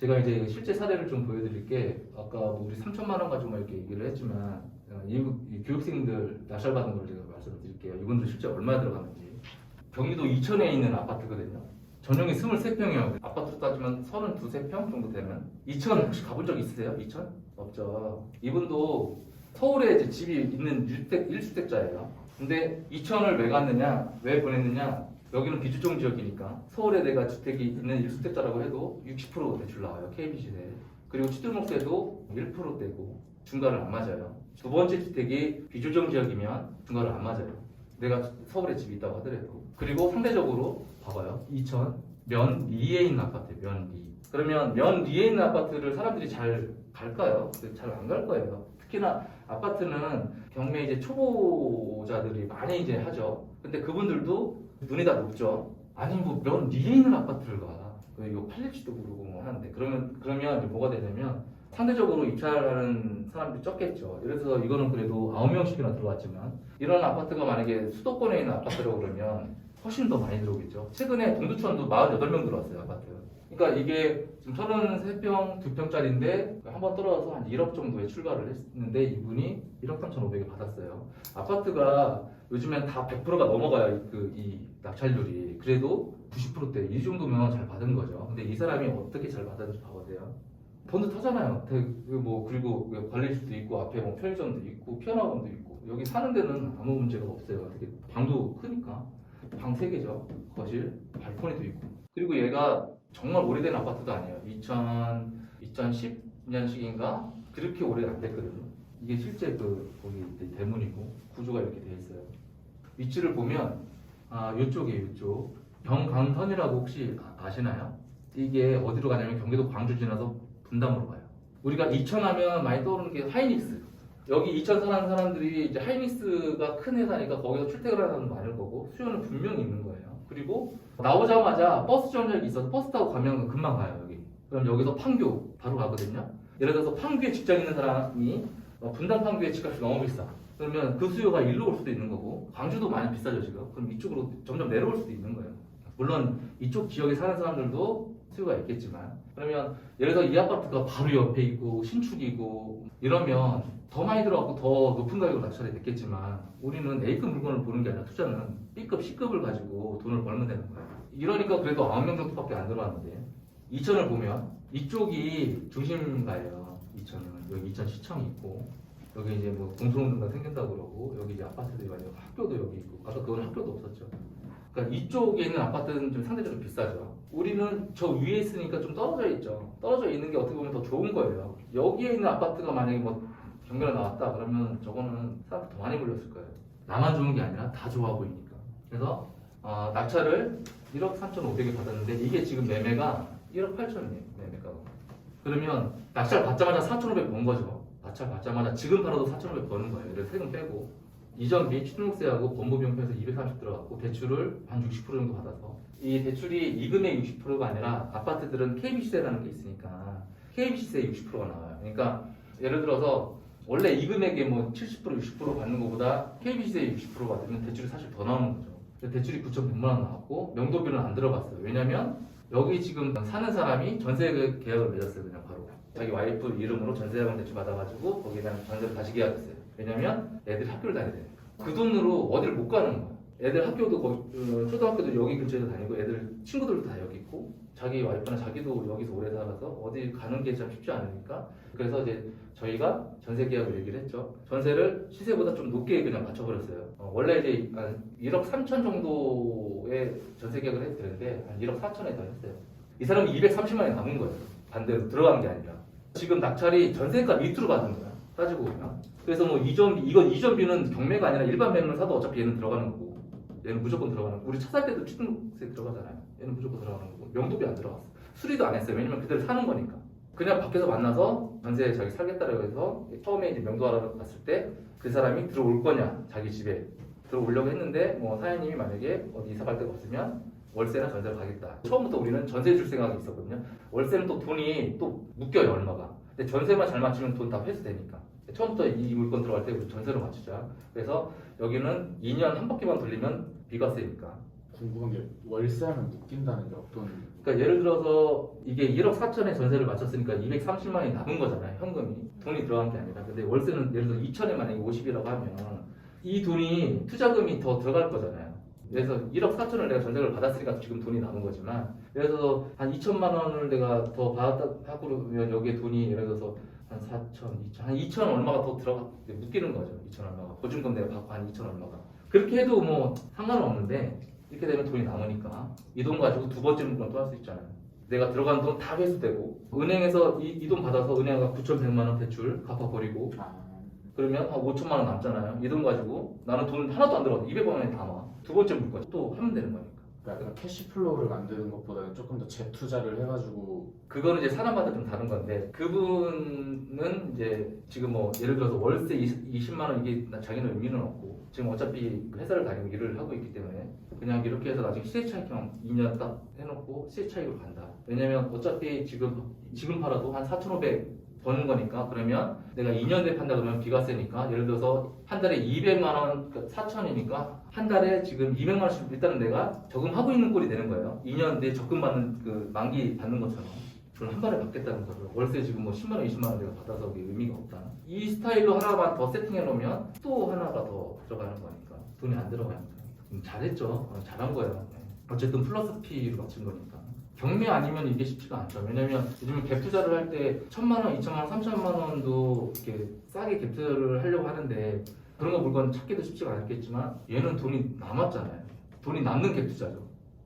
제가 이제 실제 사례를 좀 보여드릴게, 아까 뭐 우리 3천만 원 가지고 막 이렇게 얘기를 했지만 이 교육생들 낙찰받은 걸 제가 말씀을 드릴게요. 이분들 실제 얼마 들어갔는지. 경기도 이천에 있는 아파트거든요. 전용이 23평이요. 아파트로 따지면 32, 3평 정도 되는. 이천 혹시 가본 적 있으세요? 이천? 없죠. 이분도 서울에 이제 집이 있는 1주택자예요. 근데 이천을 왜 갔느냐? 왜 보냈느냐? 여기는 비주정 지역이니까 서울에 내가 주택이 있는 1주택자라고 해도 60% 대출 나와요. KB시세. 그리고 취득목세도 1%대고 중과를 안 맞아요. 두 번째 주택이 비주정 지역이면 중과를 안 맞아요. 내가 서울에 집이 있다고 하더라도. 그리고 상대적으로 봐봐요. 이천 면리에 있는 아파트, 면리. 그러면 면리에 있는 아파트를 사람들이 잘 갈까요? 잘 안 갈 거예요. 특히나 아파트는 경매 이제 초보자들이 많이 이제 하죠. 근데 그분들도 눈이 다 높죠. 아니 뭐 면리에 있는 아파트를 가. 이거 팔릴지도 모르고 뭐 하는데 그러면 이제 뭐가 되냐면 상대적으로 입찰하는 사람들이 적겠죠. 예를 들어서 이거는 그래도 9명씩이나 들어왔지만 이런 아파트가 만약에 수도권에 있는 아파트라고 그러면 훨씬 더 많이 들어오겠죠. 최근에 동두천도 48명 들어왔어요, 아파트. 그러니까 이게 지금 33평, 2평짜리인데 한 번 떨어져서 한 1억 정도에 출발을 했는데 이분이 1억 3,500에 받았어요. 아파트가 요즘엔 다 100%가 넘어가요, 이 낙찰률이. 그래도 90%대 이 정도면 잘 받은 거죠. 근데 이 사람이 어떻게 잘 받았는지 봐보세요. 돈도 타잖아요. 그리고 관리실도 있고 앞에 뭐 편의점도 있고 피아노학원도 있고 여기 사는 데는 아무 문제가 없어요. 되게 방도 크니까 방 3개죠. 거실, 발코니도 있고. 그리고 얘가 정말 오래된 아파트도 아니에요. 2010년식인가 그렇게 오래 안 됐거든요. 이게 실제 거기 대문이고 구조가 이렇게 돼 있어요. 위치를 보면 이쪽이에요. 이쪽 경강선이라고 혹시 아시나요? 이게 어디로 가냐면 경기도 광주 지나서 분당으로 가요. 우리가 이천하면 많이 떠오르는 게 하이닉스. 여기 이천 사는 사람들이 이제 하이닉스가 큰 회사니까 거기서 출퇴근을 하는 사람도 많을 거고 수요는 분명히 있는 거예요. 그리고 나오자마자 버스 정류장이 있어서 버스 타고 가면 금방 가요. 여기. 그럼 여기서 판교 바로 가거든요. 예를 들어서 판교에 직장 있는 사람이 분당 판교에 집값이 너무 비싸. 그러면 그 수요가 일로 올 수도 있는 거고 광주도 많이 비싸죠 지금. 그럼 이쪽으로 점점 내려올 수도 있는 거예요. 물론 이쪽 지역에 사는 사람들도 수요가 있겠지만 그러면 예를 들어 이 아파트가 바로 옆에 있고 신축이고 이러면 더 많이 들어가고 더 높은 가격으로 낙찰이 됐겠지만 우리는 A급 물건을 보는 게 아니라 투자는 B급, C급을 가지고 돈을 벌면 되는 거예요. 이러니까 그래도 9명 정도밖에 안 들어왔는데 이천을 보면 이쪽이 중심가예요. 이천은 여기 이천 시청이 있고 여기 이제 뭐 공소운동가 생긴다고 그러고 여기 이제 아파트들이 많이 학교도 여기 있고 아까 그건 학교도 없었죠. 그러니까 이쪽에 있는 아파트는 좀 상대적으로 비싸죠. 우리는 저 위에 있으니까 좀 떨어져 있죠. 떨어져 있는 게 어떻게 보면 더 좋은 거예요. 여기에 있는 아파트가 만약에 뭐 경매가 나왔다 그러면 저거는 사람들 더 많이 몰렸을 거예요. 나만 좋은 게 아니라 다 좋아 보이니까. 그래서 낙찰을 1억 3,500에 받았는데 이게 지금 매매가 1억 8천이에요. 매매가. 그러면 낙찰 받자마자 4,500 번 거죠. 낙찰 받자마자 지금 팔아도 4,500 버는 거예요. 이래서 세금 빼고 이전비 취득세하고 법무비용 빼서 230 들어갔고 대출을 한 60% 정도 받아서 이 대출이 이금의 60%가 아니라 아파트들은 KB시세라는 게 있으니까 KB시세 60%가 나와요. 그러니까 예를 들어서 원래 이금액의 뭐 70% 60% 받는 것보다 KB시세 60% 받으면 대출이 사실 더 나오는 거죠. 대출이 9,100만 원 나왔고 명도비는 안 들어갔어요. 왜냐면 여기 지금 사는 사람이 전세 계약을 맺었어요. 그냥 바로 자기 와이프 이름으로 전세자금 대출 받아가지고 거기에 대한 전세를 다시 계약했어요. 왜냐면 애들이 학교를 다녀야 되니까. 그 돈으로 어디를 못 가는 거야. 애들 학교도 거기, 초등학교도 여기 근처에서 다니고 애들 친구들도 다 여기 있고 자기 와이프나 자기도 여기서 오래 살아서 어디 가는 게 참 쉽지 않으니까 그래서 이제 저희가 전세 계약을 얘기를 했죠. 전세를 시세보다 좀 높게 그냥 맞춰버렸어요. 원래 이제 한 1억 3천 정도의 전세 계약을 해도 되는데 한 1억 4천에 더 했어요. 이 사람이 230만이 남은 거예요. 반대로 들어간 게 아니라. 지금 낙찰이 전세가 밑으로 받은 거야. 따지고 보면. 그래서 뭐 이건 이전비는 경매가 아니라 일반 매물을 사도 어차피 얘는 들어가는 거고 얘는 무조건 들어가는 거고 우리 차 살 때도 취득세 들어가잖아요. 얘는 무조건 들어가는 거고 명도비 안 들어갔어. 수리도 안 했어요. 왜냐면 그대로 사는 거니까. 그냥 밖에서 만나서 전세 자기 살겠다라고 해서 처음에 이제 명도하러 갔을 때 그 사람이 들어올 거냐 자기 집에 들어오려고 했는데 뭐 사장님이 만약에 어디 이사 갈 데가 없으면 월세나 전세를 가겠다. 처음부터 우리는 전세 줄 생각이 있었거든요. 월세는 또 돈이 또 묶여요 얼마가. 근데 전세만 잘 맞추면 돈 다 회수되니까. 처음부터 이 물건 들어갈 때 우리 전세로 맞추자. 그래서 여기는 2년 한 바퀴만 돌리면 비과세니까 궁금한 게 월세하면 묶인다는 게 어떤? 그러니까 예를 들어서 이게 1억 4천에 전세를 마쳤으니까 230만 원이 남은 거잖아요. 현금이. 돈이 들어간 게 아니라. 근데 월세는 예를 들어 2천에 만약에 50이라고 하면 이 돈이 투자금이 더 들어갈 거잖아요. 그래서 1억 4천을 내가 전세를 받았으니까 지금 돈이 남은 거지만, 그래서 한 2천만 원을 내가 더 받았다 하고 그러면 여기에 돈이 예를 들어서 한 4천, 2천, 한 2천 얼마가 더 들어가 묶이는 거죠. 2천 얼마가 보증금 내가 받고 한 2천 얼마가 그렇게 해도 뭐 상관은 없는데, 이렇게 되면 돈이 남으니까 이 돈 가지고 두 번째 물건 또 할 수 있잖아요. 내가 들어간 돈 다 회수되고, 은행에서 이 돈 받아서 은행가 9,100만 원 대출 갚아버리고, 그러면 한 5천만 원 남잖아요. 이 돈 가지고 나는 돈 하나도 안 들어가도 200만 원이 남아. 두 번째 물건 또 하면 되는 거니까. 그러니까 캐시플로우를 만드는 것보다는 조금 더 재투자를 해가지고. 그거는 이제 사람마다 좀 다른 건데, 그분은 이제 지금 뭐 예를 들어서 월세 20만 원 이게 자기는 의미는 없고, 지금 어차피 회사를 다니고 일을 하고 있기 때문에 그냥 이렇게 해서 나중에 시세 차익만 2년 딱 해놓고 시세 차익으로 간다. 왜냐면 어차피 지금 팔아도 한 4,500 버는 거니까. 그러면 내가 2년 뒤에 판다 그러면 비과세니까, 예를 들어서 한 달에 200만 원, 4천이니까 한 달에 지금 200만 원씩 일단은 내가 저금하고 있는 꼴이 되는 거예요. 2년 뒤에 적금 받는 그 만기 받는 것처럼 그걸 한 번에 받겠다는 거죠. 월세 지금 뭐 10만 원, 20만 원 내가 받아서 그게 의미가 없다. 이 스타일로 하나만 더 세팅해 놓으면 또 하나가 더 들어가는 거니까 돈이 안 들어가니까. 잘했죠. 잘한 거예요. 어쨌든 플러스 P로 맞춘 거니까. 경매 아니면 이게 쉽지가 않죠. 왜냐면 요즘 갭 투자를 할 때 1,000만 원, 2,000만 원, 3,000만 원도 이렇게 싸게 갭 투자를 하려고 하는데, 그런 거 물건 찾기도 쉽지가 않겠지만 얘는 돈이 남았잖아요. 돈이 남는 갭 투자죠.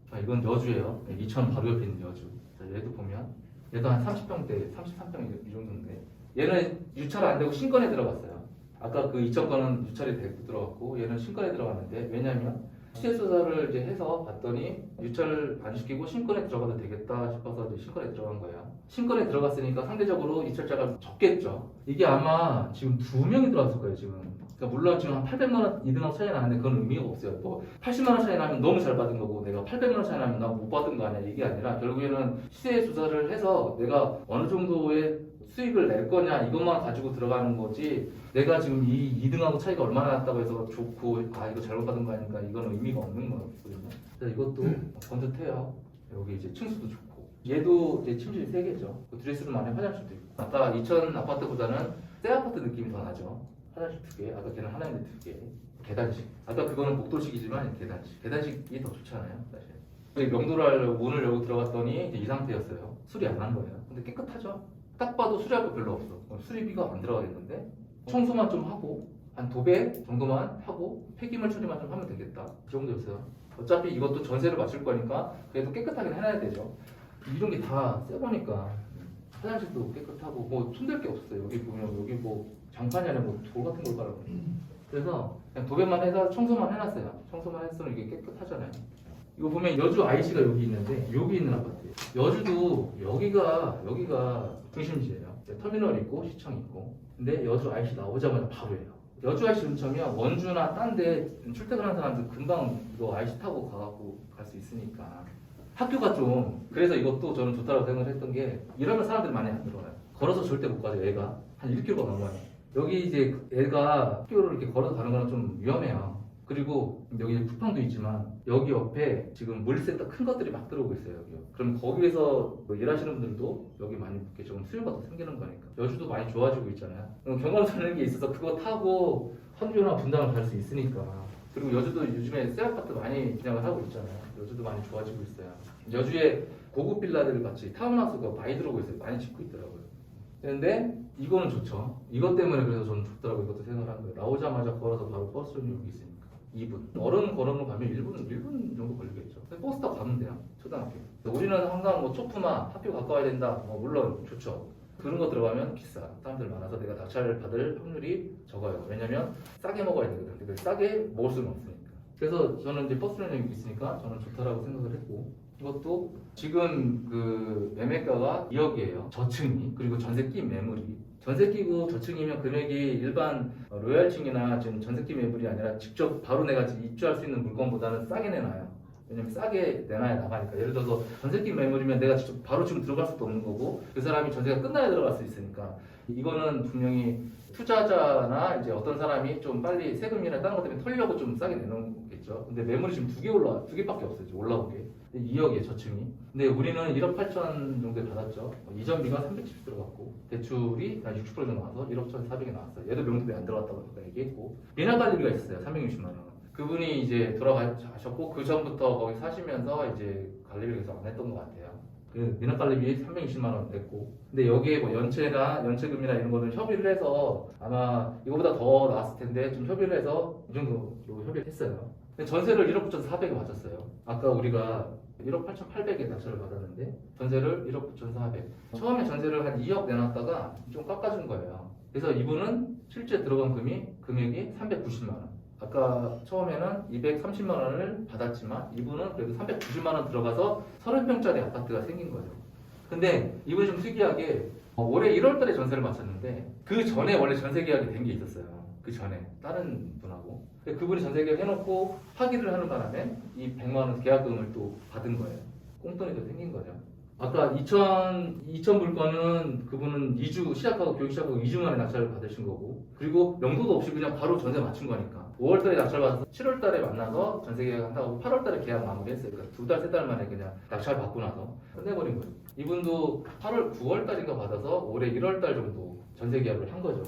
자, 이건 여주예요. 2,000 바로 옆에 있는 여주. 자, 얘도 보면 얘도 한 30평대, 33평 이 정도인데, 얘는 유찰 안 되고 신건에 들어갔어요. 아까 그 2,000건은 유찰이 되고 들어갔고, 얘는 신건에 들어갔는데, 왜냐면 시세 조사를 이제 해서 봤더니 유찰을 안 시키고 신건에 들어가도 되겠다 싶어서 이제 신건에 들어간 거예요. 신건에 들어갔으니까 상대적으로 이찰자가 적겠죠. 이게 아마 지금 2명이 들어왔을 거예요, 지금. 그러니까 물론 지금 한 800만 원 2등하고 차이 나는데 그건 의미가 없어요. 또 80만 원 차이 나면 너무 잘 받은 거고, 내가 800만 원 차이 나면 나 못 받은 거 아니야, 이게 아니라 결국에는 시세 조사를 해서 내가 어느 정도의 수익을 낼 거냐 이것만 가지고 들어가는 거지, 내가 지금 이 2등하고 차이가 얼마나 났다고 해서 좋고 이거 잘못 받은 거 아니까 이건 의미가 없는 거거든요. 그래서 이것도 번듯해요. 여기 이제 층수도 좋고, 얘도 이제 침실이 3개죠. 드레스룸 안에 화장실도 있고. 아까 2천 아파트보다는 새 아파트 느낌이 더 나죠. 화장실 2개, 아까 걔는 하나인데 2개. 계단식. 아까 그거는 복도식이지만 계단식. 계단식이 더 좋잖아요, 사실. 명도를 하려고 문을 열고 들어갔더니 이제 이 상태였어요. 수리 안 한 거예요. 근데 깨끗하죠. 딱 봐도 수리할 거 별로 없어. 수리비가 안 들어가겠는데? 청소만 좀 하고 한 도배 정도만 하고 폐기물 처리만 좀 하면 되겠다. 그 정도였어요. 어차피 이것도 전세를 맞출 거니까 그래도 깨끗하게 해놔야 되죠. 이런 게 다 새 거니까. 화장실도 깨끗하고 뭐 손댈 게 없어요. 여기 보면 여기 뭐 장판이 아니라 뭐 돌 같은 걸 깔아놓고. 그래서 그냥 도배만 해서 청소만 해놨어요. 청소만 했으면 이게 깨끗하잖아요. 이거 보면 여주 IC가 여기 있는데, 여기 있는 아파트예요. 여주도 여기가 중심지예요. 터미널 있고 시청 있고. 근데 여주 IC 나오자마자 바로예요. 여주 IC 근처면 원주나 딴 데 출퇴근하는 사람들 금방 이거 IC 타고 가갖고 갈 수 있으니까. 학교가 좀, 그래서 이것도 저는 좋다고 생각을 했던 게, 이러면 사람들이 많이 안 들어가요. 걸어서 절대 못 가죠. 애가 한 1km가 넘어요. 여기 이제 애가 학교를 이렇게 걸어서 가는 거는 좀 위험해요. 그리고 여기 쿠팡도 있지만 여기 옆에 지금 물류센터 큰 것들이 막 들어오고 있어요. 여기. 그럼 거기에서 뭐 일하시는 분들도 여기 많이 붙게 조금 수요가 더 생기는 거니까. 여주도 많이 좋아지고 있잖아요. 경감사는 게 있어서 그거 타고 선교나 분당을 갈 수 있으니까. 그리고 여주도 요즘에 새 아파트 많이 분양을 하고 있잖아요. 여주도 많이 좋아지고 있어요. 여주에 고급 빌라들 같이 타운하우스가 많이 들어오고 있어요. 많이 짓고 있더라고요. 근데 이거는 좋죠. 이것 때문에 그래서 저는 좋더라고요. 이것도 생각한 거예요. 나오자마자 걸어서 바로 버스는 여기 있으니까. 2분. 어른 걸어서 가면 1분 정도 걸리겠죠. 버스 타고 가면 돼요. 초등학교. 우리는 항상 뭐 초프나 학교 가까워야 된다. 물론 좋죠. 그런 거 들어가면 비싸. 사람들 많아서 내가 낙찰을 받을 확률이 적어요. 왜냐면 싸게 먹어야 되거든. 근데 싸게 먹을 수는 없으니까. 그래서 저는 이제 버스는 여기 있으니까 저는 좋다라고 생각을 했고, 이것도 지금 그 매매가가 2억이에요. 저층이. 그리고 전세 끼 매물이. 전세 끼고 저층이면 금액이 일반 로얄층이나 지금 전세 끼 매물이 아니라 직접 바로 내가 입주할 수 있는 물건보다는 싸게 내놔요. 왜냐면 싸게 내놔야 나가니까. 예를 들어서 전세기 매물이면 내가 직접 바로 지금 들어갈 수도 없는 거고 그 사람이 전세가 끝나야 들어갈 수 있으니까 이거는 분명히 투자자나 이제 어떤 사람이 좀 빨리 세금이나 다른 것 때문에 털려고 좀 싸게 내놓은 거겠죠. 근데 매물이 지금 두 개밖에 없어요. 지금 올라온 게. 2억이에요, 저층이. 근데 우리는 1억 8천 정도에 받았죠. 이전비가 370 들어갔고 대출이 한 60% 정도 나와서 1억 1,400이 나왔어요. 얘도 명도비 안 들어갔다고 아까 얘기했고 미납관리비가 있었어요. 360만 원. 그분이 이제 돌아가셨고 그 전부터 거기 사시면서 이제 관리비를 계속 안 했던 것 같아요. 그 미납관리비 320만 원 냈고 근데 여기에 뭐 연체나 연체금이나 이런 거는 협의를 해서 아마 이거보다 더 나왔을 텐데 좀 협의를 해서 이 정도로 협의를 했어요. 근데 전세를 1억 9,400에 맞췄어요. 아까 우리가 1억 8,800에 낙찰을 받았는데 전세를 1억 9,400. 처음에 전세를 한 2억 내놨다가 좀 깎아준 거예요. 그래서 이분은 실제 들어간 금액이 390만 원. 아까 처음에는 230만 원을 받았지만 이분은 그래도 390만 원 들어가서 30평짜리 아파트가 생긴 거죠. 근데 이분이 좀 특이하게 올해 1월 달에 전세를 마쳤는데 그 전에 원래 전세 계약이 된 게 있었어요. 그 전에 다른 분하고. 근데 그분이 전세 계약 해놓고 파기를 하는 바람에 이 100만 원 계약금을 또 받은 거예요. 꽁돈이 더 생긴 거죠. 아까 2천 물건은 그분은 2주 시작하고 교육 시작하고 2주 만에 낙찰을 받으신 거고 그리고 명도도 없이 그냥 바로 전세 맞춘 거니까 5월달에 낙찰 받아서 7월달에 만나서 전세 계약 한다고 8월달에 계약 마무리했어요. 그러니까 2달, 3달 만에 그냥 낙찰 받고 나서 끝내버린 거예요. 이분도 8월, 9월달인가 받아서 올해 1월달 정도 전세 계약을 한 거죠.